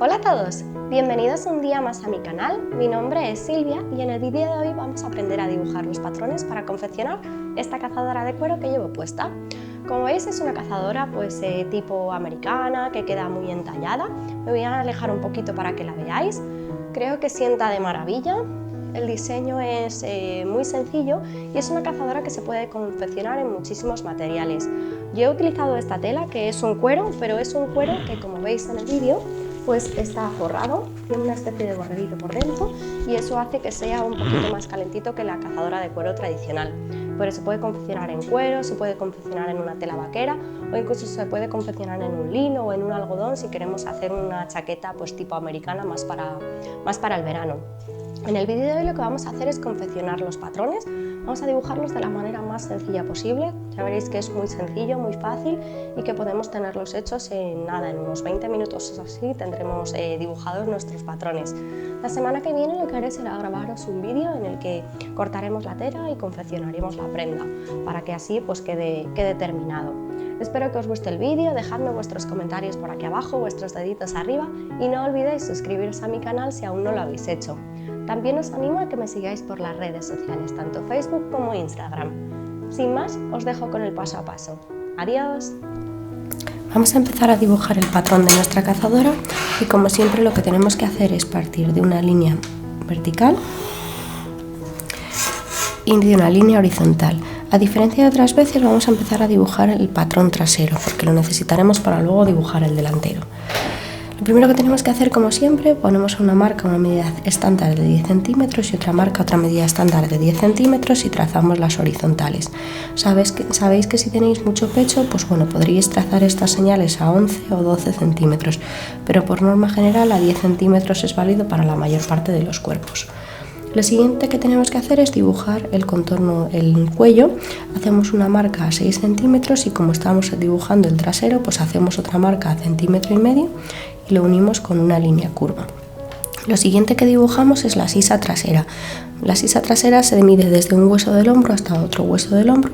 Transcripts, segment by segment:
Hola a todos, bienvenidos un día más a mi canal. Mi nombre es Silvia y en el vídeo de hoy vamos a aprender a dibujar los patrones para confeccionar esta cazadora de cuero que llevo puesta. Como veis es una cazadora tipo americana que queda muy entallada. Me voy a alejar un poquito para que la veáis. Creo que sienta de maravilla. El diseño es muy sencillo y es una cazadora que se puede confeccionar en muchísimos materiales. Yo he utilizado esta tela que es un cuero, pero es un cuero que, como veis en el vídeo, pues está forrado, tiene una especie de borreguito por dentro y eso hace que sea un poquito más calentito que la cazadora de cuero tradicional. Pero se puede confeccionar en cuero, se puede confeccionar en una tela vaquera o incluso se puede confeccionar en un lino o en un algodón si queremos hacer una chaqueta pues tipo americana más para el verano. En el vídeo de hoy lo que vamos a hacer es confeccionar los patrones. Vamos a dibujarlos de la manera más sencilla posible. Ya veréis que es muy sencillo, muy fácil y que podemos tenerlos hechos en unos 20 minutos o así tendremos dibujados nuestros patrones. La semana que viene lo que haré será grabaros un vídeo en el que cortaremos la tela y confeccionaremos la prenda para que así pues quede terminado. Espero que os guste el vídeo, dejadme vuestros comentarios por aquí abajo, vuestros deditos arriba y no olvidéis suscribiros a mi canal si aún no lo habéis hecho. También os animo a que me sigáis por las redes sociales, tanto Facebook como Instagram. Sin más, os dejo con el paso a paso. ¡Adiós! Vamos a empezar a dibujar el patrón de nuestra cazadora y como siempre lo que tenemos que hacer es partir de una línea vertical y de una línea horizontal. A diferencia de otras veces vamos a empezar a dibujar el patrón trasero porque lo necesitaremos para luego dibujar el delantero. Lo primero que tenemos que hacer, como siempre, ponemos una marca, una medida estándar de 10 centímetros y otra marca, otra medida estándar de 10 centímetros y trazamos las horizontales. Sabéis que si tenéis mucho pecho, pues bueno, podríais trazar estas señales a 11 o 12 centímetros, pero por norma general a 10 centímetros es válido para la mayor parte de los cuerpos. Lo siguiente que tenemos que hacer es dibujar el contorno, el cuello. Hacemos una marca a 6 centímetros y como estamos dibujando el trasero, pues hacemos otra marca a 1,5 centímetros y lo unimos con una línea curva. Lo siguiente que dibujamos es la sisa trasera. La sisa trasera se mide desde un hueso del hombro hasta otro hueso del hombro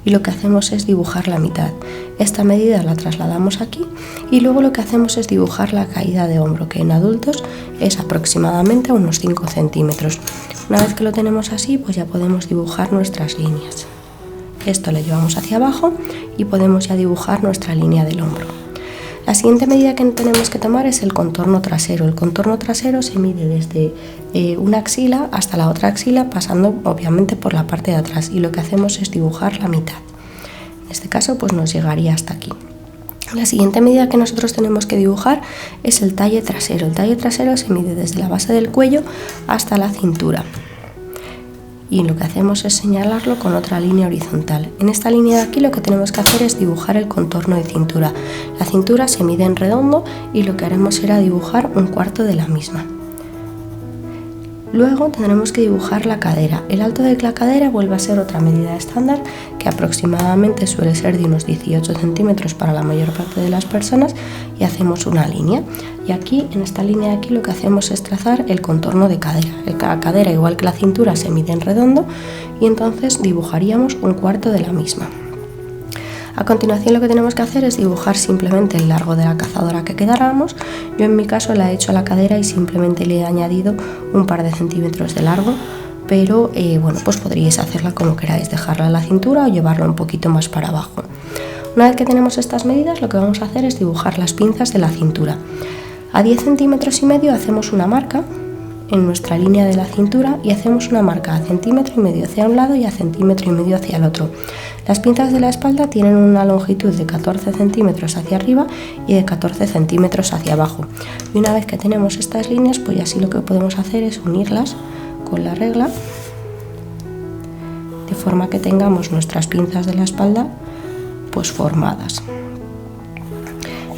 y lo que hacemos es dibujar la mitad. Esta medida la trasladamos aquí y luego lo que hacemos es dibujar la caída de hombro, que en adultos es aproximadamente unos 5 centímetros. Una vez que lo tenemos así, pues ya podemos dibujar nuestras líneas. Esto lo llevamos hacia abajo y podemos ya dibujar nuestra línea del hombro. La siguiente medida que tenemos que tomar es el contorno trasero. El contorno trasero se mide desde una axila hasta la otra axila, pasando obviamente por la parte de atrás y lo que hacemos es dibujar la mitad. En este caso pues nos llegaría hasta aquí. La siguiente medida que nosotros tenemos que dibujar es el talle trasero. El talle trasero se mide desde la base del cuello hasta la cintura. Y lo que hacemos es señalarlo con otra línea horizontal. En esta línea de aquí lo que tenemos que hacer es dibujar el contorno de cintura. La cintura se mide en redondo y lo que haremos será dibujar un cuarto de la misma. Luego tendremos que dibujar la cadera. El alto de la cadera vuelve a ser otra medida estándar que aproximadamente suele ser de unos 18 centímetros para la mayor parte de las personas y hacemos una línea. Y aquí, en esta línea de aquí, lo que hacemos es trazar el contorno de cadera. La cadera, igual que la cintura, se mide en redondo y entonces dibujaríamos un cuarto de la misma. A continuación lo que tenemos que hacer es dibujar simplemente el largo de la cazadora que quedáramos. Yo en mi caso la he hecho a la cadera y simplemente le he añadido un par de centímetros de largo, pero bueno, pues podríais hacerla como queráis, dejarla a la cintura o llevarla un poquito más para abajo. Una vez que tenemos estas medidas, lo que vamos a hacer es dibujar las pinzas de la cintura. A 10,5 centímetros hacemos una marca en nuestra línea de la cintura y hacemos una marca a 1,5 centímetros hacia un lado y a 1,5 centímetros hacia el otro. Las pinzas de la espalda tienen una longitud de 14 centímetros hacia arriba y de 14 centímetros hacia abajo. Y una vez que tenemos estas líneas, pues así lo que podemos hacer es unirlas con la regla de forma que tengamos nuestras pinzas de la espalda pues formadas.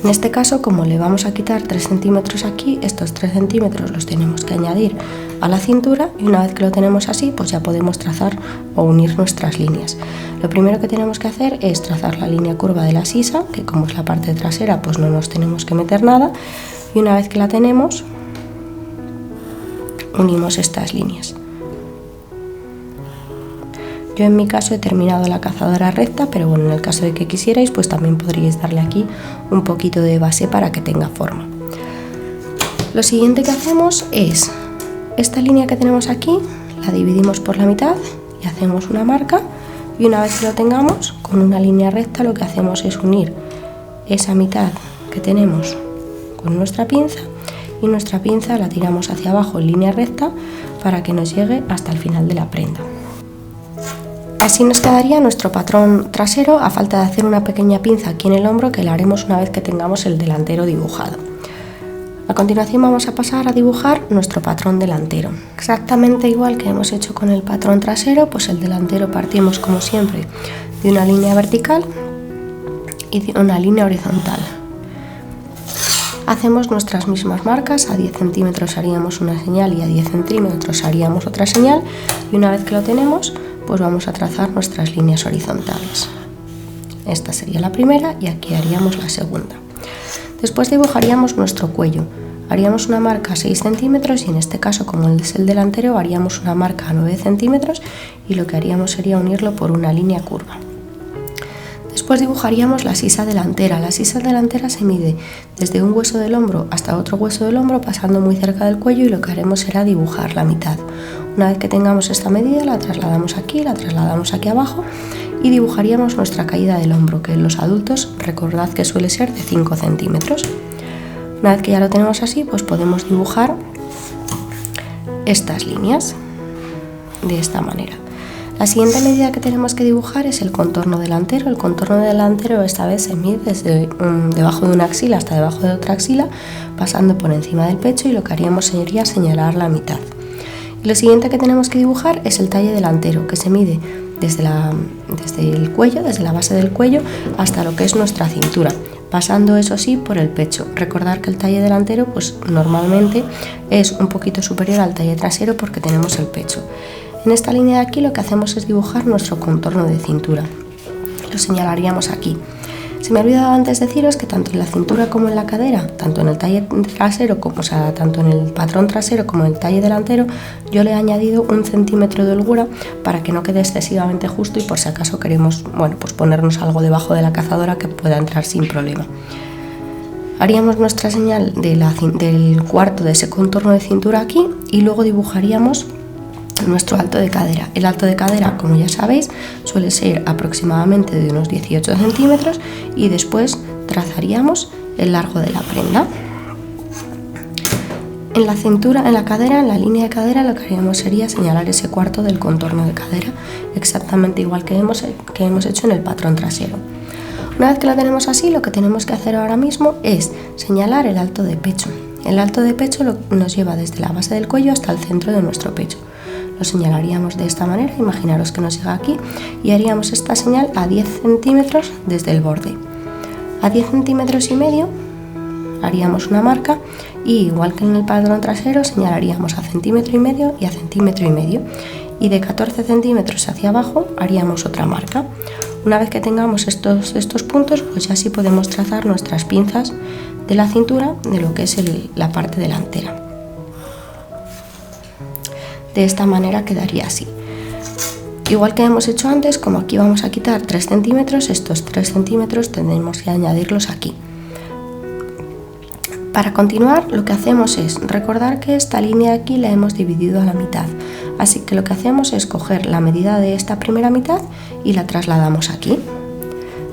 En este caso, como le vamos a quitar 3 centímetros aquí, estos 3 centímetros los tenemos que añadir a la cintura y una vez que lo tenemos así, pues ya podemos trazar o unir nuestras líneas. Lo primero que tenemos que hacer es trazar la línea curva de la sisa, que como es la parte trasera, pues no nos tenemos que meter nada, y una vez que la tenemos, unimos estas líneas. Yo en mi caso he terminado la cazadora recta, pero bueno, en el caso de que quisierais, pues también podríais darle aquí un poquito de base para que tenga forma. Lo siguiente que hacemos es, esta línea que tenemos aquí, la dividimos por la mitad y hacemos una marca, y una vez que lo tengamos, con una línea recta lo que hacemos es unir esa mitad que tenemos con nuestra pinza, y nuestra pinza la tiramos hacia abajo en línea recta para que nos llegue hasta el final de la prenda. Así nos quedaría nuestro patrón trasero, a falta de hacer una pequeña pinza aquí en el hombro que la haremos una vez que tengamos el delantero dibujado. A continuación vamos a pasar a dibujar nuestro patrón delantero. Exactamente igual que hemos hecho con el patrón trasero, pues el delantero partimos como siempre de una línea vertical y de una línea horizontal. Hacemos nuestras mismas marcas, a 10 centímetros haríamos una señal y a 10 centímetros haríamos otra señal, y una vez que lo tenemos, pues vamos a trazar nuestras líneas horizontales. Esta sería la primera y aquí haríamos la segunda. Después dibujaríamos nuestro cuello. Haríamos una marca a 6 centímetros y en este caso, como es el delantero, haríamos una marca a 9 centímetros y lo que haríamos sería unirlo por una línea curva. Después dibujaríamos la sisa delantera. La sisa delantera se mide desde un hueso del hombro hasta otro hueso del hombro, pasando muy cerca del cuello, y lo que haremos será dibujar la mitad. Una vez que tengamos esta medida, la trasladamos aquí abajo y dibujaríamos nuestra caída del hombro, que en los adultos recordad que suele ser de 5 centímetros. Una vez que ya lo tenemos así, pues podemos dibujar estas líneas de esta manera. La siguiente medida que tenemos que dibujar es el contorno delantero. El contorno delantero esta vez se mide desde debajo de una axila hasta debajo de otra axila, pasando por encima del pecho, y lo que haríamos sería señalar la mitad. Y lo siguiente que tenemos que dibujar es el talle delantero, que se mide desde el cuello, desde la base del cuello hasta lo que es nuestra cintura, pasando eso sí por el pecho. Recordar que el talle delantero pues normalmente es un poquito superior al talle trasero porque tenemos el pecho. En esta línea de aquí lo que hacemos es dibujar nuestro contorno de cintura. Lo señalaríamos aquí. Se me ha olvidado antes deciros que tanto en la cintura como en la cadera, tanto en el talle trasero, tanto en el patrón trasero como en el talle delantero, yo le he añadido 1 centímetro de holgura para que no quede excesivamente justo y por si acaso queremos, pues ponernos algo debajo de la cazadora que pueda entrar sin problema. Haríamos nuestra señal del cuarto de ese contorno de cintura aquí y luego dibujaríamos nuestro alto de cadera. El alto de cadera, como ya sabéis, suele ser aproximadamente de unos 18 centímetros y después trazaríamos el largo de la prenda. En la cintura, en la cadera, en la línea de cadera, lo que haríamos sería señalar ese cuarto del contorno de cadera, exactamente igual que hemos hecho en el patrón trasero. Una vez que lo tenemos así, lo que tenemos que hacer ahora mismo es señalar el alto de pecho. El alto de pecho nos lleva desde la base del cuello hasta el centro de nuestro pecho. Lo señalaríamos de esta manera, imaginaros que nos llega aquí, y haríamos esta señal a 10 centímetros desde el borde. A 10 centímetros y medio haríamos una marca y igual que en el patrón trasero señalaríamos a centímetro y medio y a centímetro y medio, y de 14 centímetros hacia abajo haríamos otra marca. Una vez que tengamos estos puntos, pues ya sí podemos trazar nuestras pinzas de la cintura de lo que es la parte delantera. De esta manera quedaría así. Igual que hemos hecho antes, como aquí vamos a quitar 3 centímetros, estos 3 centímetros tendremos que añadirlos aquí. Para continuar, lo que hacemos es recordar que esta línea de aquí la hemos dividido a la mitad, así que lo que hacemos es coger la medida de esta primera mitad y la trasladamos aquí,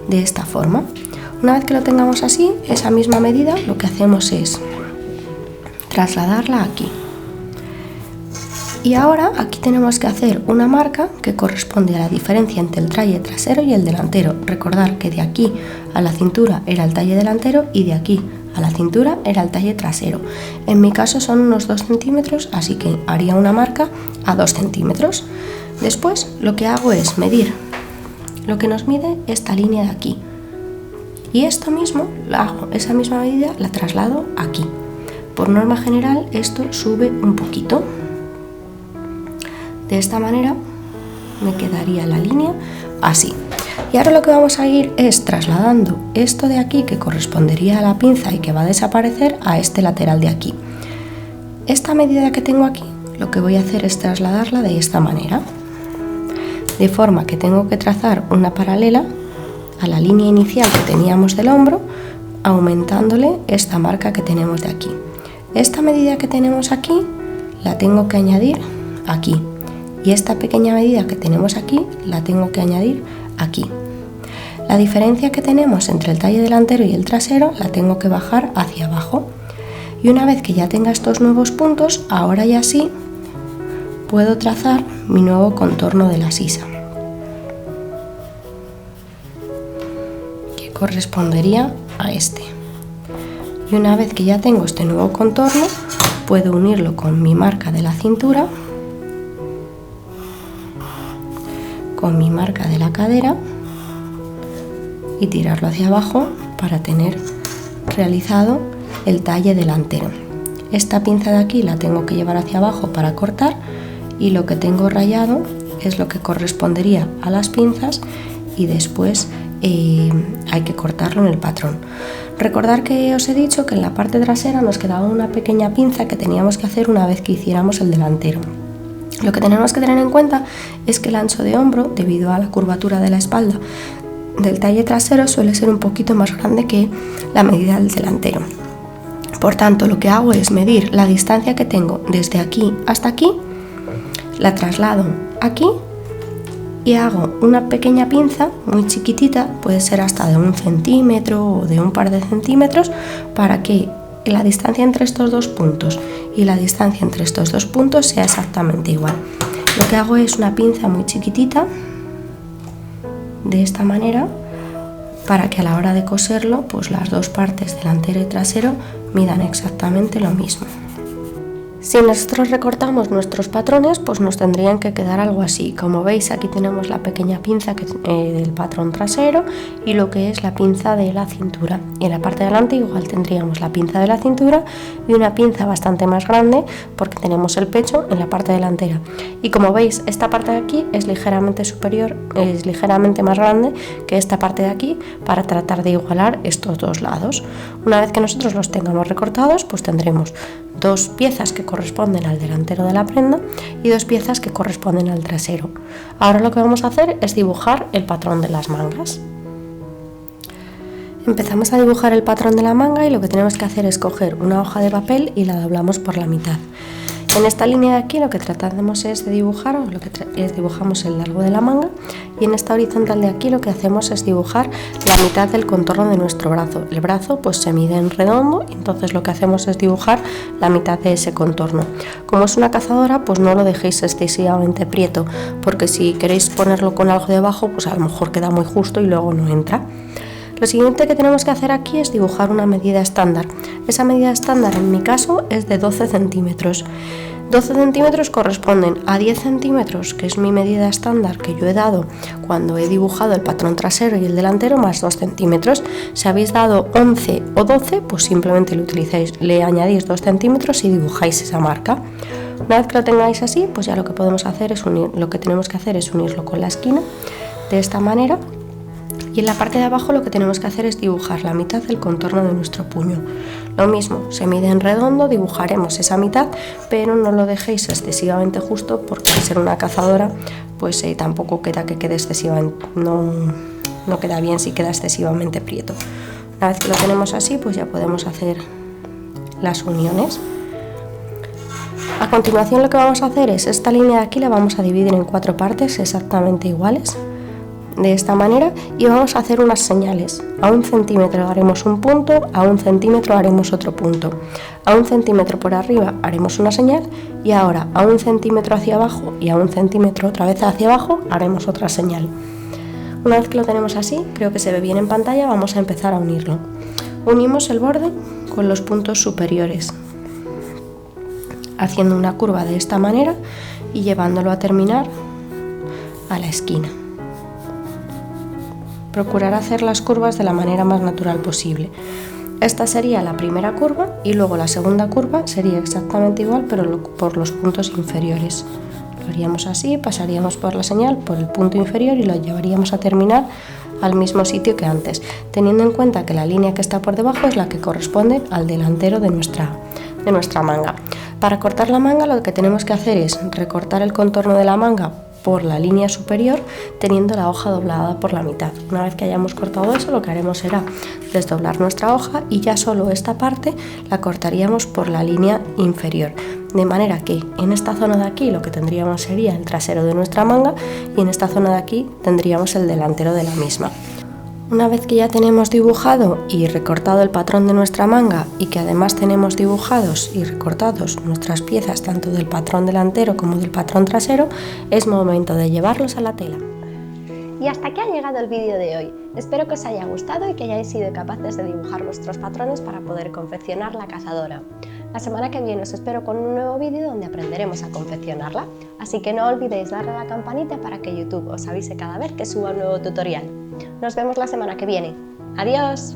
de esta forma. Una vez que lo tengamos así, esa misma medida, lo que hacemos es trasladarla aquí. Y ahora aquí tenemos que hacer una marca que corresponde a la diferencia entre el talle trasero y el delantero. Recordar que de aquí a la cintura era el talle delantero y de aquí a la cintura era el talle trasero. En mi caso son unos 2 centímetros, así que haría una marca a 2 centímetros. Después lo que hago es medir lo que nos mide esta línea de aquí. Y esto mismo, esa misma medida la traslado aquí. Por norma general esto sube un poquito. De esta manera me quedaría la línea así. Y ahora lo que vamos a ir es trasladando esto de aquí, que correspondería a la pinza y que va a desaparecer, a este lateral de aquí. Esta medida que tengo aquí, lo que voy a hacer es trasladarla de esta manera. De forma que tengo que trazar una paralela a la línea inicial que teníamos del hombro, aumentándole esta marca que tenemos de aquí. Esta medida que tenemos aquí la tengo que añadir aquí, y esta pequeña medida que tenemos aquí la tengo que añadir aquí. La diferencia que tenemos entre el talle delantero y el trasero la tengo que bajar hacia abajo, y una vez que ya tenga estos nuevos puntos, ahora ya sí puedo trazar mi nuevo contorno de la sisa, que correspondería a este. Y una vez que ya tengo este nuevo contorno, puedo unirlo con mi marca de la cintura, con mi marca de la cadera, y tirarlo hacia abajo para tener realizado el talle delantero. Esta pinza de aquí la tengo que llevar hacia abajo para cortar, y lo que tengo rayado es lo que correspondería a las pinzas, y después hay que cortarlo en el patrón. Recordar que os he dicho que en la parte trasera nos quedaba una pequeña pinza que teníamos que hacer una vez que hiciéramos el delantero. Lo que tenemos que tener en cuenta es que el ancho de hombro, debido a la curvatura de la espalda del talle trasero, suele ser un poquito más grande que la medida del delantero. Por tanto, lo que hago es medir la distancia que tengo desde aquí hasta aquí, la traslado aquí y hago una pequeña pinza muy chiquitita, puede ser hasta de 1 centímetro o de un par de centímetros, para que la distancia entre estos dos puntos y la distancia entre estos dos puntos sea exactamente igual. Lo que hago es una pinza muy chiquitita, de esta manera, para que a la hora de coserlo, pues las dos partes, delantero y trasero, midan exactamente lo mismo. Si nosotros recortamos nuestros patrones, pues nos tendrían que quedar algo así. Como veis, aquí tenemos la pequeña pinza del patrón trasero y lo que es la pinza de la cintura. Y en la parte de delante igual tendríamos la pinza de la cintura y una pinza bastante más grande, porque tenemos el pecho en la parte delantera. Y como veis, esta parte de aquí es ligeramente superior, es ligeramente más grande que esta parte de aquí, para tratar de igualar estos dos lados. Una vez que nosotros los tengamos recortados, pues tendremos dos piezas que corresponden al delantero de la prenda y dos piezas que corresponden al trasero. Ahora lo que vamos a hacer es dibujar el patrón de las mangas. Empezamos a dibujar el patrón de la manga, y lo que tenemos que hacer es coger una hoja de papel y la doblamos por la mitad. En esta línea de aquí lo que tratamos es de dibujar, dibujamos el largo de la manga, y en esta horizontal de aquí lo que hacemos es dibujar la mitad del contorno de nuestro brazo. El brazo pues se mide en redondo, entonces lo que hacemos es dibujar la mitad de ese contorno. Como es una cazadora, pues no lo dejéis excesivamente prieto, porque si queréis ponerlo con algo debajo, pues a lo mejor queda muy justo y luego no entra. Lo siguiente que tenemos que hacer aquí es dibujar una medida estándar. Esa medida estándar en mi caso es de 12 centímetros. 12 centímetros corresponden a 10 centímetros, que es mi medida estándar que yo he dado cuando he dibujado el patrón trasero y el delantero, más 2 centímetros. Si habéis dado 11 o 12, pues simplemente lo utilizáis, le añadís 2 centímetros y dibujáis esa marca. Una vez que lo tengáis así, pues ya lo que tenemos que hacer es unirlo con la esquina de esta manera. Y en la parte de abajo lo que tenemos que hacer es dibujar la mitad del contorno de nuestro puño. Lo mismo, se mide en redondo, dibujaremos esa mitad, pero no lo dejéis excesivamente justo, porque al ser una cazadora, pues tampoco queda que quede excesivamente, no queda bien si queda excesivamente prieto. Una vez que lo tenemos así, pues ya podemos hacer las uniones. A continuación lo que vamos a hacer es esta línea de aquí la vamos a dividir en 4 partes exactamente iguales, de esta manera, y vamos a hacer unas señales. A 1 centímetro haremos un punto, a 1 centímetro haremos otro punto, a 1 centímetro por arriba haremos una señal, y ahora a 1 centímetro hacia abajo y a 1 centímetro otra vez hacia abajo haremos otra señal. Una vez que lo tenemos así, creo que se ve bien en pantalla, vamos a empezar a unirlo. Unimos el borde con los puntos superiores, haciendo una curva de esta manera y llevándolo a terminar a la esquina. Procurar hacer las curvas de la manera más natural posible. Esta sería la primera curva, y luego la segunda curva sería exactamente igual, pero por los puntos inferiores. Lo haríamos así, pasaríamos por la señal, por el punto inferior, y lo llevaríamos a terminar al mismo sitio que antes, teniendo en cuenta que la línea que está por debajo es la que corresponde al delantero de nuestra manga. Para cortar la manga lo que tenemos que hacer es recortar el contorno de la manga por la línea superior, teniendo la hoja doblada por la mitad. Una vez que hayamos cortado eso, lo que haremos será desdoblar nuestra hoja y ya solo esta parte la cortaríamos por la línea inferior. De manera que en esta zona de aquí lo que tendríamos sería el trasero de nuestra manga y en esta zona de aquí tendríamos el delantero de la misma. Una vez que ya tenemos dibujado y recortado el patrón de nuestra manga y que además tenemos dibujados y recortados nuestras piezas tanto del patrón delantero como del patrón trasero, es momento de llevarlos a la tela. Y hasta aquí ha llegado el vídeo de hoy. Espero que os haya gustado y que hayáis sido capaces de dibujar vuestros patrones para poder confeccionar la cazadora. La semana que viene os espero con un nuevo vídeo donde aprenderemos a confeccionarla, así que no olvidéis darle a la campanita para que YouTube os avise cada vez que suba un nuevo tutorial. Nos vemos la semana que viene. ¡Adiós!